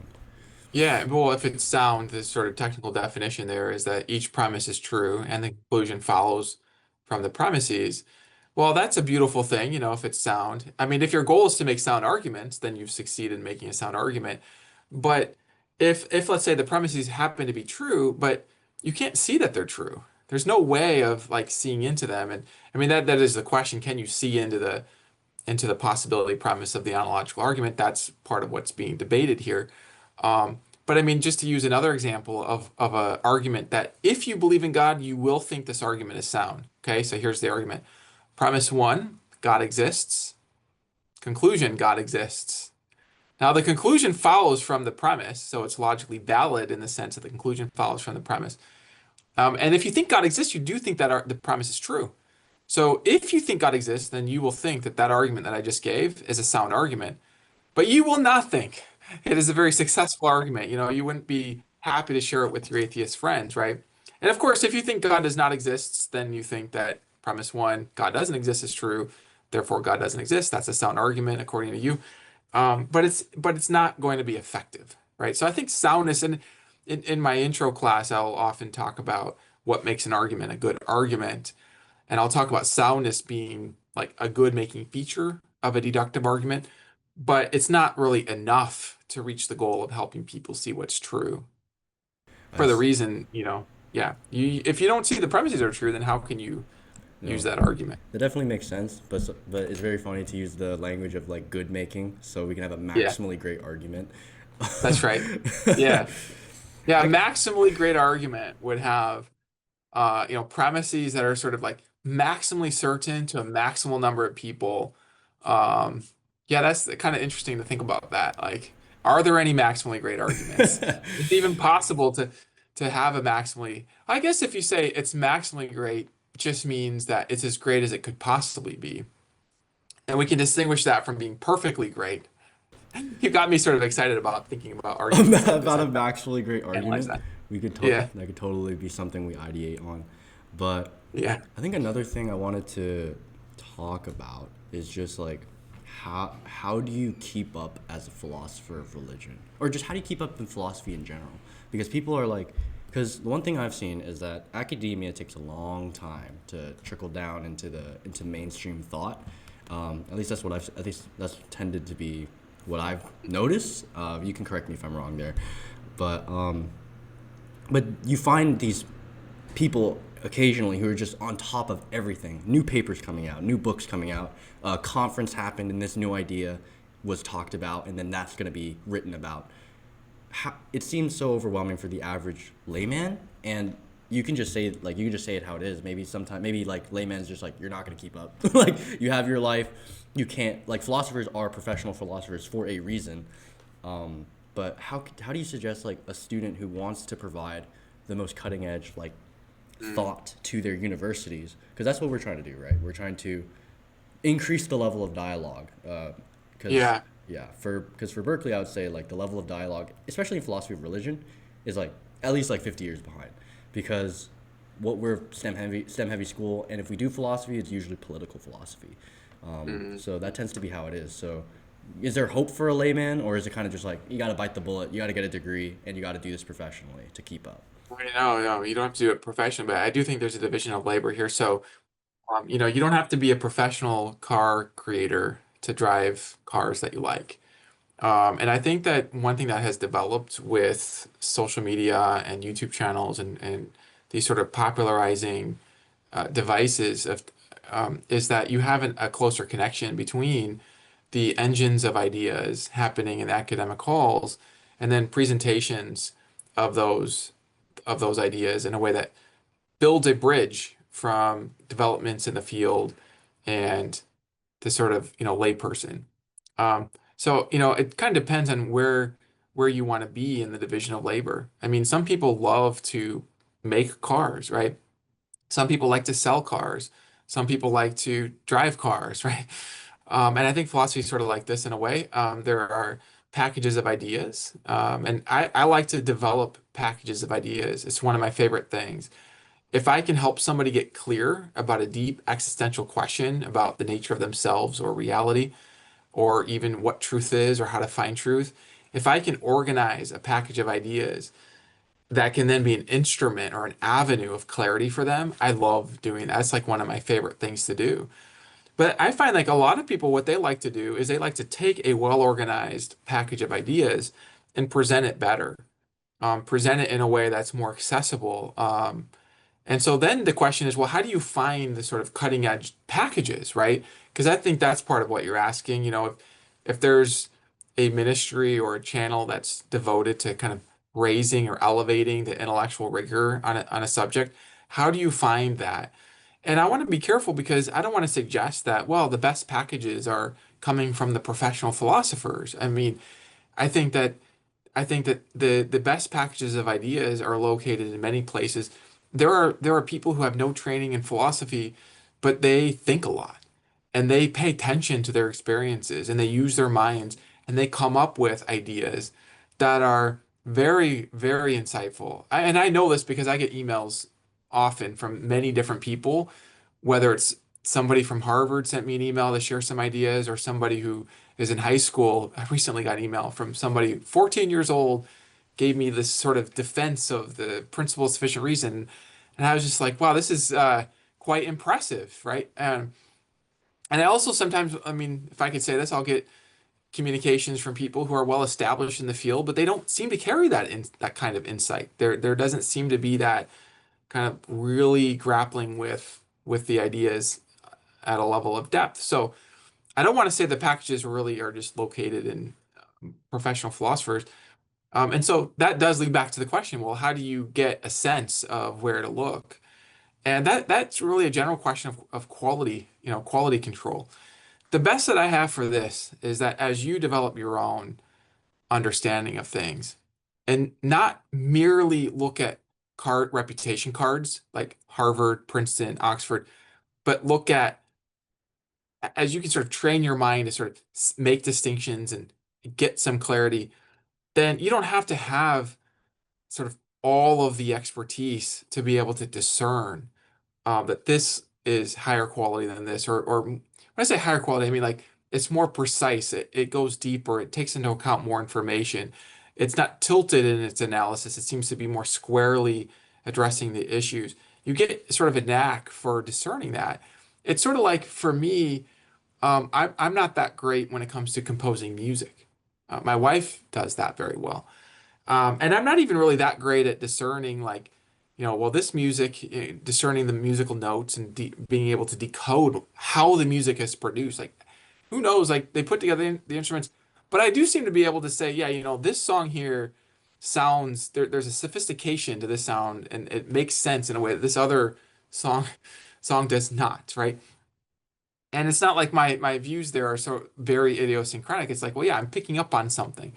Yeah. Well, if it's sound, the sort of technical definition there is that each premise is true and the conclusion follows from the premises. Well, that's a beautiful thing, if it's sound. I mean, if your goal is to make sound arguments, then you've succeeded in making a sound argument. But if let's say the premises happen to be true, but you can't see that they're true. There's no way of like seeing into them. And I mean that is the question, can you see into the possibility premise of the ontological argument? That's part of what's being debated here. But I mean, just to use another example of a argument that if you believe in God, you will think this argument is sound. Okay, so here's the argument. Premise one, God exists. Conclusion, God exists. Now, the conclusion follows from the premise, so it's logically valid in the sense that the conclusion follows from the premise. And if you think God exists, you do think that the premise is true. So if you think God exists, then you will think that that argument that I just gave is a sound argument. But you will not think it is a very successful argument. You wouldn't be happy to share it with your atheist friends, right? And of course, if you think God does not exist, then you think that premise one, God doesn't exist, is true. Therefore, God doesn't exist. That's a sound argument according to you. But it's not going to be effective, right? So I think soundness, and in my intro class, I'll often talk about what makes an argument a good argument, and I'll talk about soundness being like a good making feature of a deductive argument, but it's not really enough to reach the goal of helping people see what's true. I For the s- reason, yeah, if you don't see the premises are true, then how can you use no, that argument? that definitely makes sense, but it's very funny to use the language of like good making, so we can have a Yeah, maximally great argument. that's right. Yeah. Yeah, a I, maximally great argument would have premises that are sort of like maximally certain to a maximal number of people. Um, yeah, that's kind of interesting to think about that. Like, are there any maximally great arguments? It's even possible to have a maximally, I guess if you say it's maximally great, just means that it's as great as it could possibly be. And we can distinguish that from being perfectly great. You got me sort of excited about thinking about arguments like this. about a I've maximally great analyzed argument, that. Yeah, that could totally be something we ideate on. But yeah. I think another thing I wanted to talk about is just like how do you keep up as a philosopher of religion, or just how do you keep up in philosophy in general? Because people are like, because the one thing I've seen is that academia takes a long time to trickle down into mainstream thought. At least that's what I've at least that's tended to be what I've noticed. You can correct me if I'm wrong there, but but you find these people occasionally who are just on top of everything. New papers coming out, new books coming out. A conference happened, and this new idea was talked about, and then that's going to be written about. It seems so overwhelming for the average layman, and you can just say it how it is. Maybe like layman's just like you're not going to keep up. Like you have your life, you can't. Like philosophers are professional philosophers for a reason. But how do you suggest like a student who wants to provide the most cutting edge like thought to their universities, because that's what we're trying to do, right? We're trying to increase the level of dialogue. Because Yeah. yeah, for Berkeley, I would say like the level of dialogue, especially in philosophy of religion, is like at least like 50 years behind, because what we're STEM heavy school, and if we do philosophy, it's usually political philosophy. Mhm. So that tends to be how it is. So is there hope for a layman, or is it kind of just like you got to bite the bullet, you got to get a degree, and you got to do this professionally to keep up? Right, no, no, you don't have to do it professionally, but I do think there's a division of labor here. So, you don't have to be a professional car creator to drive cars that you like. And I think that one thing that has developed with social media and YouTube channels and these sort of popularizing devices is that you have a closer connection between the engines of ideas happening in academic halls and then presentations of those ideas in a way that builds a bridge from developments in the field and the sort of layperson. So it kind of depends on where you want to be in the division of labor. I mean, some people love to make cars, right? Some people like to sell cars. Some people like to drive cars, right? And I think philosophy is sort of like this in a way. There are packages of ideas, and I like to develop packages of ideas. It's one of my favorite things. If I can help somebody get clear about a deep existential question about the nature of themselves or reality, or even what truth is or how to find truth, if I can organize a package of ideas that can then be an instrument or an avenue of clarity for them, I love doing that. That's like one of my favorite things to do. But I find like a lot of people, what they like to do is they like to take a well-organized package of ideas and present it better, present it in a way that's more accessible. And so then the question is, well, how do you find the sort of cutting edge packages, right? Because I think that's part of what you're asking. If there's a ministry or a channel that's devoted to kind of raising or elevating the intellectual rigor on a subject, how do you find that? And I want to be careful because I don't want to suggest that, well, the best packages are coming from the professional philosophers. I mean, I think that I think that the best packages of ideas are located in many places. There are people who have no training in philosophy, but they think a lot and they pay attention to their experiences and they use their minds and they come up with ideas that are very, very insightful. And I know this because I get emails often from many different people, whether it's somebody from Harvard sent me an email to share some ideas, or somebody who is in high school. I recently got an email from somebody 14 years old, gave me this sort of defense of the principle of sufficient reason. And I was just like, wow, this is quite impressive, right? And I also sometimes, I mean, if I could say this, I'll get communications from people who are well established in the field, but they don't seem to carry that kind of insight. There doesn't seem to be that kind of really grappling with the ideas at a level of depth. So I don't want to say the packages really are just located in professional philosophers. And so that does lead back to the question, well, how do you get a sense of where to look? And that's really a general question of quality, quality control. The best that I have for this is that as you develop your own understanding of things and not merely look at card reputation cards like Harvard, Princeton, Oxford, but look at as you can sort of train your mind to sort of make distinctions and get some clarity, then you don't have to have sort of all of the expertise to be able to discern that this is higher quality than this, or when I say higher quality, I mean like it's more precise, it goes deeper, it takes into account more information. It's not tilted in its analysis, it seems to be more squarely addressing the issues. You get sort of a knack for discerning that. It's sort of like for me, I'm not that great when it comes to composing music. My wife does that very well. And I'm not even really that great at discerning, like, well, this music, discerning the musical notes and de being able to decode how the music is produced. Like, who knows? Like, they put together the instruments, but I do seem to be able to say, yeah, this song here sounds there's a sophistication to this sound, and it makes sense in a way that this other song song does not, right? And it's not like my views there are so very idiosyncratic. It's like, well, yeah, I'm picking up on something.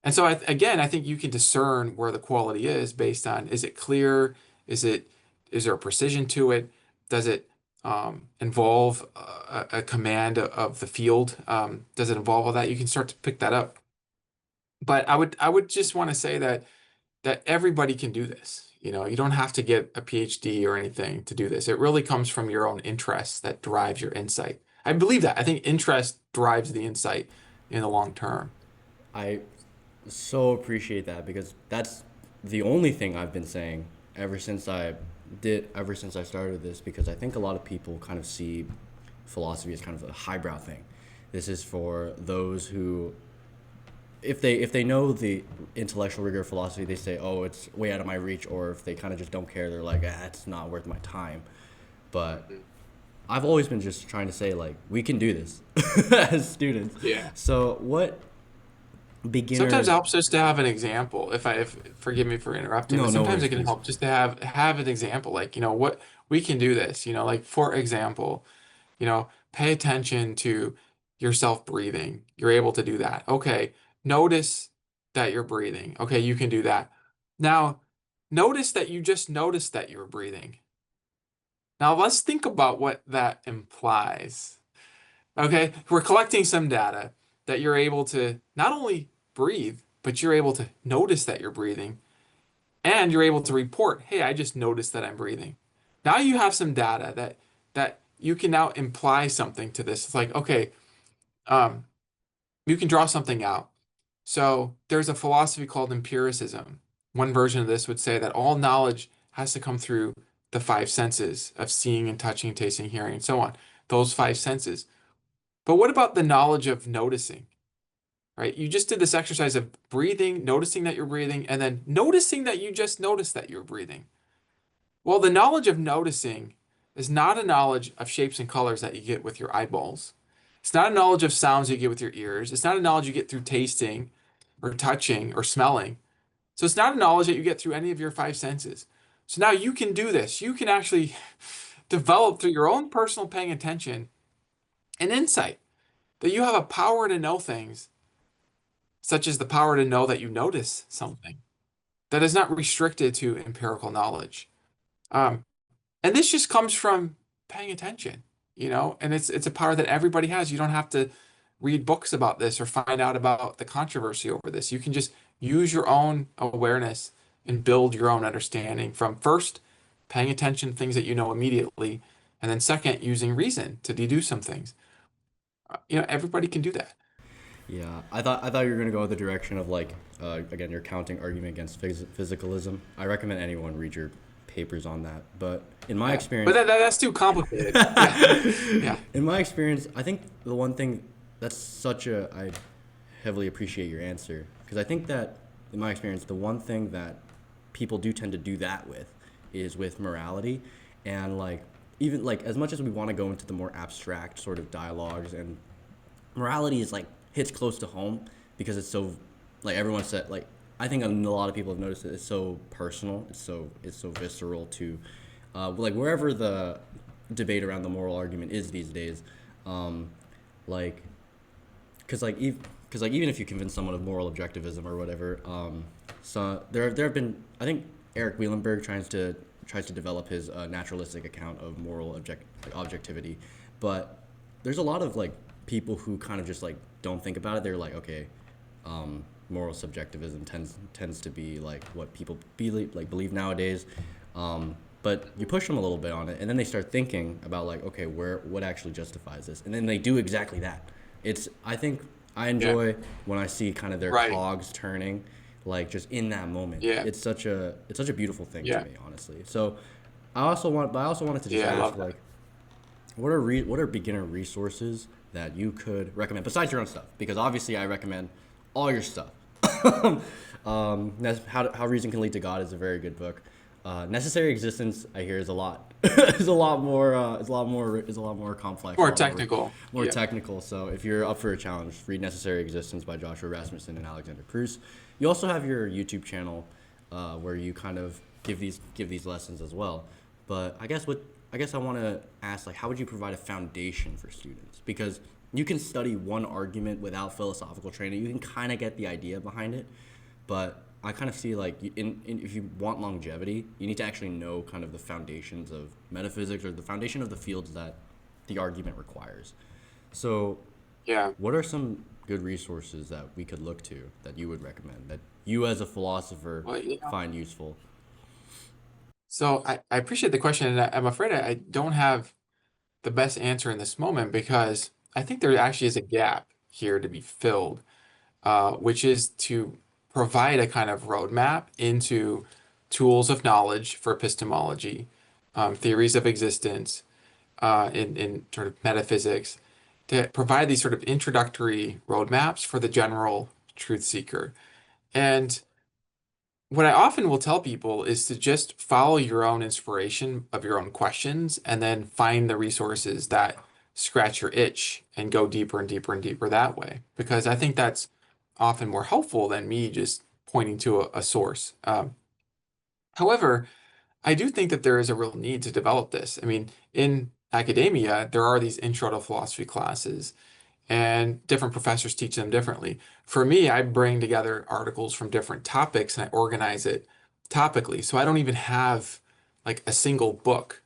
And so again, I think you can discern where the quality is based on, is it clear? Is there a precision to it? Does it involve a command of the field? Does it involve all that? You can start to pick that up. But I would just want to say that everybody can do this. You don't have to get a PhD or anything to do this. It really comes from your own interest that drives your insight. I believe that. I think interest drives the insight in the long term. I so appreciate that because that's the only thing I've been saying ever since I started this, because I think a lot of people kind of see philosophy as kind of a highbrow thing. This is for those who, if they know the intellectual rigor of philosophy, they say, oh, it's way out of my reach, or if they kind of just don't care, they're like, it's not worth my time. But I've always been just trying to say, like, we can do this as students. Yeah. So what Sometimes beginner it helps just to have an example. If forgive me for interrupting, no, but no sometimes worries, it can please. help just to have an example. Like, what we can do this, like for example, pay attention to yourself breathing. You're able to do that. Okay, notice that you're breathing. Okay, you can do that. Now, notice that you just noticed that you're breathing. Now, let's think about what that implies. Okay, we're collecting some data that you're able to not only breathe, but you're able to notice that you're breathing, and you're able to report, hey, I just noticed that I'm breathing. Now you have some data that you can now imply something to this. It's like, okay, um, you can draw something out. So there's a philosophy called empiricism. One version of this would say that all knowledge has to come through the five senses of seeing and touching, tasting, hearing, and so on. those five senses. But what about the knowledge of noticing, right? You just did this exercise of breathing, noticing that you're breathing, and then noticing that you just noticed that you're breathing. Well, the knowledge of noticing is not a knowledge of shapes and colors that you get with your eyeballs. It's not a knowledge of sounds you get with your ears. It's not a knowledge you get through tasting or touching or smelling. So it's not a knowledge that you get through any of your five senses. So now you can do this. You can actually develop through your own personal paying attention an insight that you have a power to know things, such as the power to know that you notice something that is not restricted to empirical knowledge. Um, and this just comes from paying attention, and it's a power that everybody has. You don't have to read books about this or find out about the controversy over this. You can just use your own awareness and build your own understanding from first paying attention to things that you know immediately, and then second, using reason to deduce some things. Everybody can do that. Yeah, I thought you were gonna go the direction of like again your counting argument against physicalism. I recommend anyone read your papers on that. But in my Yeah. But experience, that's too complicated. Yeah. Yeah. in my experience, I think the one thing that's such a I heavily appreciate your answer because I think that in my experience, the one thing that people do tend to do that with is with morality and like even like as much as we want to go into the more abstract sort of dialogues and morality is like hits close to home because it's so like everyone said like I think a lot of people have noticed it. It's so personal. It's so visceral to like wherever the debate around the moral argument is these days. Um, like because like even if you convince someone of moral objectivism or whatever, so there have been I think Eric Wielenberg tries to develop his naturalistic account of moral objectivity, but there's a lot of like people who kind of just like don't think about it. They're like, okay, moral subjectivism tends to be like what people believe nowadays. But you push them a little bit on it, and then they start thinking about like, okay, what actually justifies this, and then they do exactly that. I think I Yeah. enjoy when I see kind of their Right. cogs turning, like just in that moment. Yeah. It's such a beautiful thing Yeah. to me, honestly. So I also wanted to just Yeah. I ask love that. like, what are beginner resources that you could recommend besides your own stuff? Because obviously I recommend all your stuff. How Reason Can Lead to God is a very good book. Necessary Existence, I hear, is a lot is a lot more complex, a More lot technical. more Yeah. technical. So if you're up for a challenge, read Necessary Existence by Joshua Rasmussen and Alexander Cruz. You also have your YouTube channel where you kind of give these lessons as well. But I guess I want to ask like how would you provide a foundation for students? Because you can study one argument without philosophical training. You can kind of get the idea behind it, but I kind of see like if you want longevity, you need to actually know kind of the foundations of metaphysics or the foundation of the fields that the argument requires. So, Yeah. what are some good resources that we could look to that you would recommend that you as a philosopher Well, find useful? so I appreciate the question, and I'm afraid I don't have the best answer in this moment because I think there actually is a gap here to be filled, which is to provide a kind of roadmap into tools of knowledge for epistemology, theories of existence, in sort of metaphysics, to provide these sort of introductory roadmaps for the general truth seeker. And what I often will tell people is to just follow your own inspiration of your own questions and then find the resources that scratch your itch and go deeper and deeper and deeper that way. Because I think that's often more helpful than me just pointing to a source. However, I do think that there is a real need to develop this. I mean, in academia, there are these intro to philosophy classes and different professors teach them differently. For me, I bring together articles from different topics and I organize it topically. So I don't even have like a single book.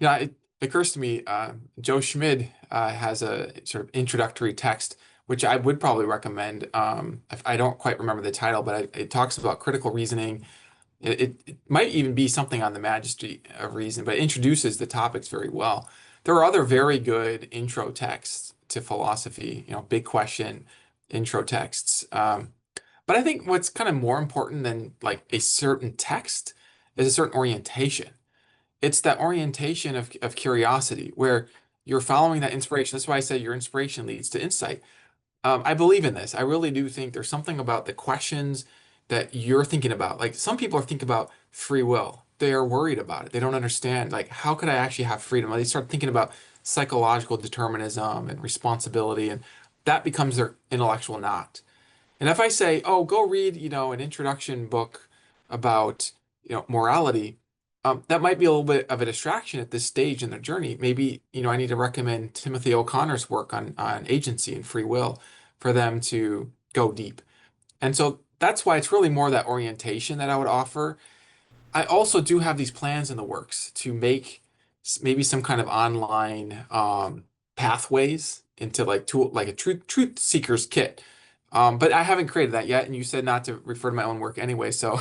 It occurs to me, Joe Schmid has a sort of introductory text, which I would probably recommend. I don't quite remember the title, but it talks about critical reasoning. It might even be something on the majesty of reason, but it introduces the topics very well. There are other very good intro texts to philosophy, big question intro texts. But I think what's kind of more important than like a certain text is a certain orientation. it's that orientation of curiosity where you're following that inspiration. That's why I say your inspiration leads to insight. I believe in this. I really do think there's something about the questions that you're thinking about. Like some people are thinking about free will. They are worried about it. They don't understand, like, how could I actually have freedom? They start thinking about psychological determinism and responsibility, and that becomes their intellectual knot. And if I say, oh, go read, an introduction book about, morality, that might be a little bit of a distraction at this stage in their journey. Maybe, I need to recommend Timothy O'Connor's work on agency and free will for them to go deep. And so that's why it's really more that orientation that I would offer. I also do have these plans in the works to make maybe some kind of online pathways into like tool like a truth seekers kit. But I haven't created that yet, and you said not to refer to my own work anyway, so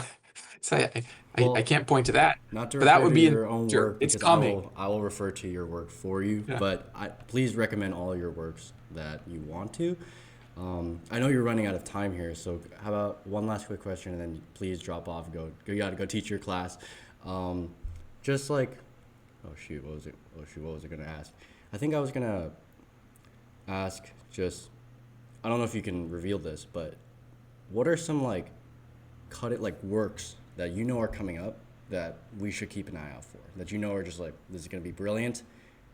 so I Well, can't point to that. not to But that refer would to be in your the own future. work It's because coming. I will refer to your work for you, Yeah. but please recommend all your works that you want to. I know you're running out of time here, so how about one last quick question and then please drop off. You gotta go teach your class. Um, just like, oh shoot, what was it? Oh shoot, what was I gonna ask? I think I was gonna ask just, I don't know if you can reveal this, but what are some like like works that you know are coming up that we should keep an eye out for, that you know are just like, this is going to be brilliant,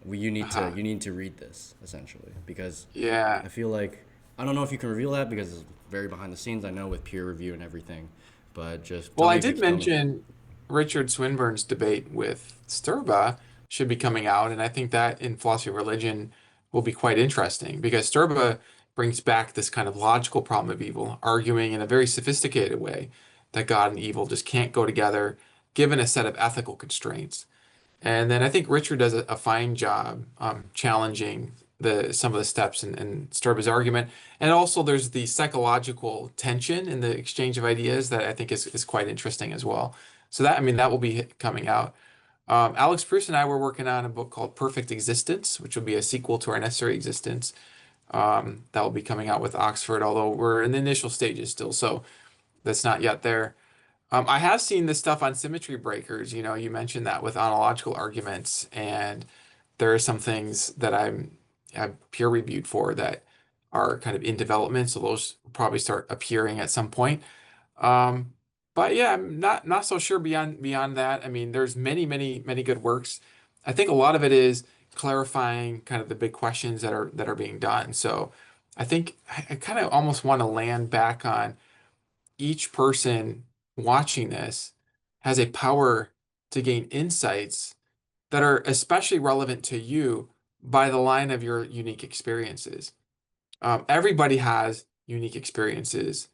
Uh-huh. you need to read this essentially, because Yeah. I feel like, I don't know if you can reveal that because it's very behind the scenes, I know, with peer review and everything, but just Well, tell me I if you did can tell me. mention Richard Swinburne's debate with Sturba should be coming out, and I think that in philosophy of religion will be quite interesting because Sturba brings back this kind of logical problem of evil, arguing in a very sophisticated way that God and evil just can't go together given a set of ethical constraints. And then I think Richard does a fine job challenging the some of the steps in Sturba's argument. And also there's the psychological tension in the exchange of ideas that I think is quite interesting as well. So that, I mean, that will be coming out. Alex Bruce and I were working on a book called Perfect Existence, which will be a sequel to Our Necessary Existence. That will be coming out with Oxford, although we're in the initial stages still, so that's not yet there. I have seen this stuff on symmetry breakers. You mentioned that with ontological arguments, and there are some things that I've peer reviewed for that are kind of in development, so those will probably start appearing at some point. Um, but yeah, I'm not so sure beyond that. I mean, there's many good works. I think a lot of it is clarifying kind of the big questions that are being done. So I think I kind of almost want to land back on each person watching this has a power to gain insights that are especially relevant to you by the line of your unique experiences. Everybody has unique experiences.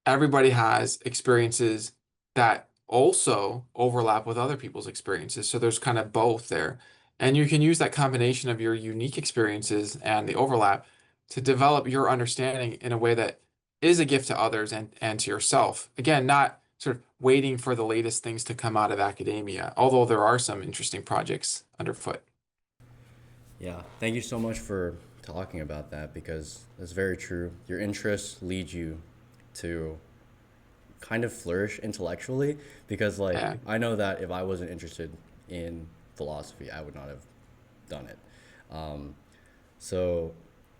Everybody has experiences that also overlap with other people's experiences. So there's kind of both there. And you can use that combination of your unique experiences and the overlap to develop your understanding in a way that is a gift to others and to yourself. Again, not sort of waiting for the latest things to come out of academia, although there are some interesting projects underfoot. Yeah, thank you so much for talking about that because it's very true. Your interests lead you to kind of flourish intellectually because like Yeah. I know that if I wasn't interested in philosophy, I would not have done it. Um, so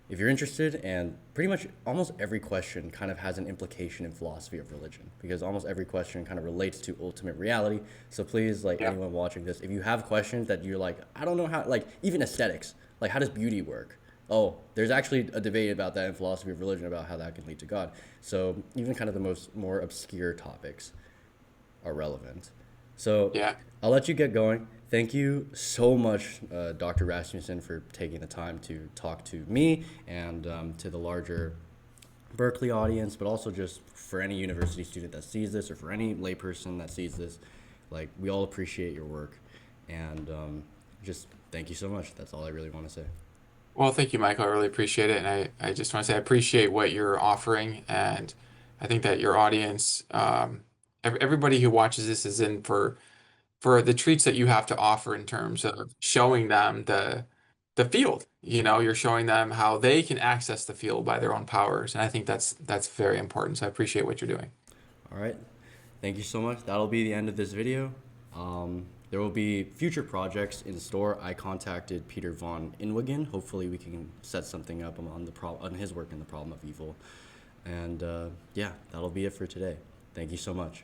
if you're interested, and pretty much almost every question kind of has an implication in philosophy of religion because almost every question kind of relates to ultimate reality. So please, like Yeah. anyone watching this, if you have questions that you're like, I don't know how, like even aesthetics, like how does beauty work? Oh, there's actually a debate about that in philosophy of religion about how that can lead to God. So even kind of the most more obscure topics are relevant. So Yeah. I'll let you get going. Thank you so much, Dr. Rasmussen, for taking the time to talk to me and to the larger Berkeley audience, but also just for any university student that sees this or for any layperson that sees this. Like, we all appreciate your work. And just thank you so much. That's all I really want to say. Well, thank you, Michael. I really appreciate it. And I just want to say I appreciate what you're offering. And I think that your audience, everybody who watches this is in for the treats that you have to offer in terms of showing them the field. You're showing them how they can access the field by their own powers. And I think that's very important. So I appreciate what you're doing. All right. Thank you so much. That'll be the end of this video. There will be future projects in store. I contacted Peter von Inwagen. Hopefully, we can set something up on on his work in the problem of evil. And yeah, that'll be it for today. Thank you so much.